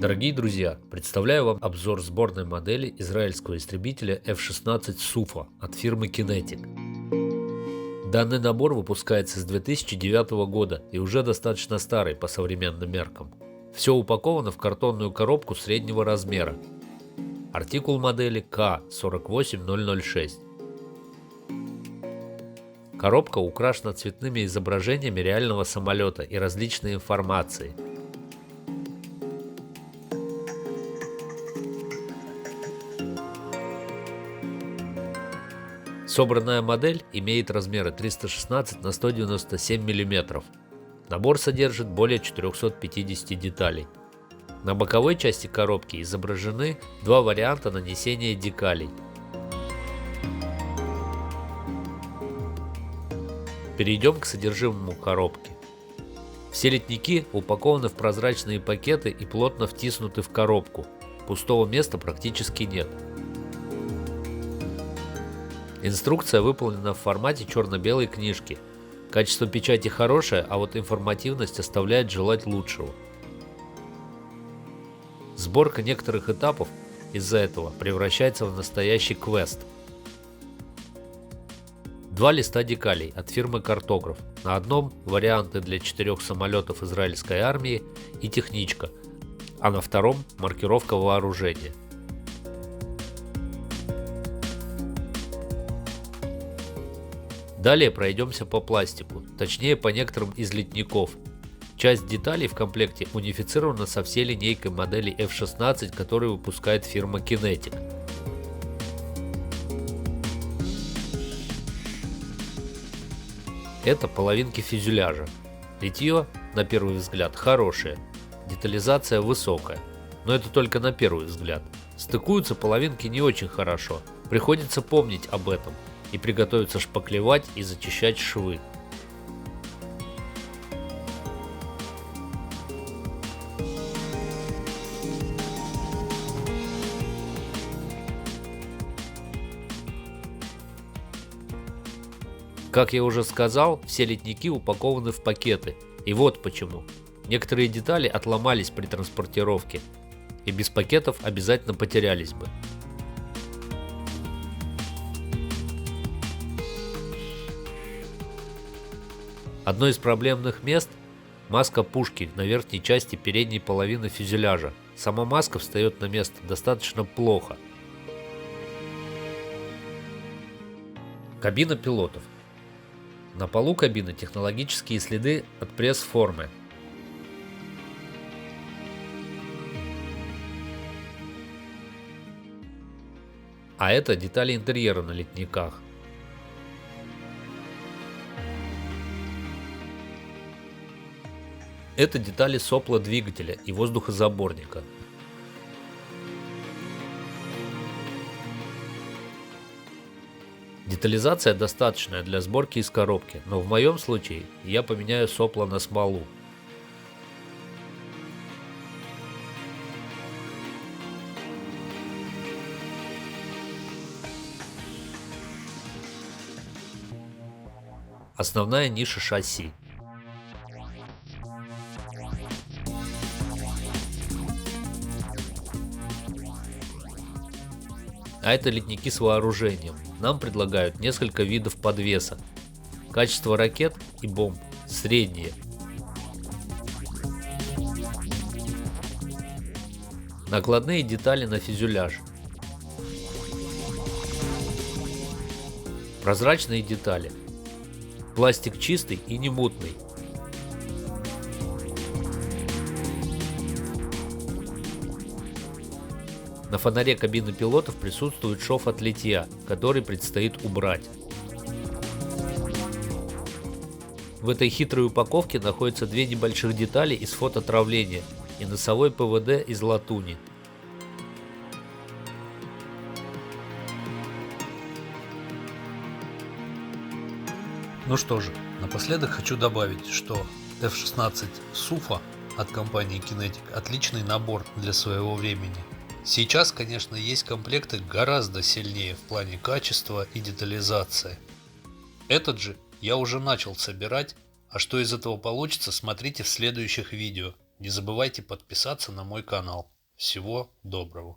Дорогие друзья, представляю вам обзор сборной модели израильского истребителя F-16 Суфа от фирмы Kinetic. Данный набор выпускается с 2009 года и уже достаточно старый по современным меркам. Все упаковано в картонную коробку среднего размера. Артикул модели К48006. Коробка украшена цветными изображениями реального самолета и различной информации. Собранная модель имеет размеры 316 на 197 мм. Набор содержит более 450 деталей. На боковой части коробки изображены два варианта нанесения декалей. Перейдем к содержимому коробки. Все литники упакованы в прозрачные пакеты и плотно втиснуты в коробку. Пустого места практически нет. Инструкция выполнена в формате черно-белой книжки. Качество печати хорошее, а вот информативность оставляет желать лучшего. Сборка некоторых этапов из-за этого превращается в настоящий квест. Два листа декалей от фирмы Картограф. На одном варианты для 4 самолетов израильской армии и техничка, а на втором маркировка вооружения. Далее пройдемся по пластику, точнее по некоторым из литников. Часть деталей в комплекте унифицирована со всей линейкой моделей F-16, которую выпускает фирма Kinetic. Это половинки фюзеляжа. Литье, на первый взгляд, хорошее, детализация высокая, но это только на первый взгляд. Стыкуются половинки не очень хорошо, приходится помнить об этом и приготовиться шпаклевать и зачищать швы. Как я уже сказал, все литники упакованы в пакеты. И вот почему. Некоторые детали отломались при транспортировке, и без пакетов обязательно потерялись бы. Одно из проблемных мест – маска пушки на верхней части передней половины фюзеляжа. Сама маска встает на место достаточно плохо. Кабина пилотов. На полу кабины технологические следы от пресс-формы. А это детали интерьера на литниках. Это детали сопла двигателя и воздухозаборника. Детализация достаточная для сборки из коробки, но в моем случае я поменяю сопла на смолу. Основная ниша шасси. А это литники с вооружением. Нам предлагают несколько видов подвеса. Качество ракет и бомб среднее. Накладные детали на фюзеляж. Прозрачные детали. Пластик чистый и не мутный. На фонаре кабины пилотов присутствует шов от литья, который предстоит убрать. В этой хитрой упаковке находятся две небольших детали из фототравления и носовой ПВД из латуни. Ну что же, напоследок хочу добавить, что F-16 Суфа от компании Kinetic отличный набор для своего времени. Сейчас, конечно, есть комплекты гораздо сильнее в плане качества и детализации. Этот же я уже начал собирать, а что из этого получится, смотрите в следующих видео. Не забывайте подписаться на мой канал. Всего доброго.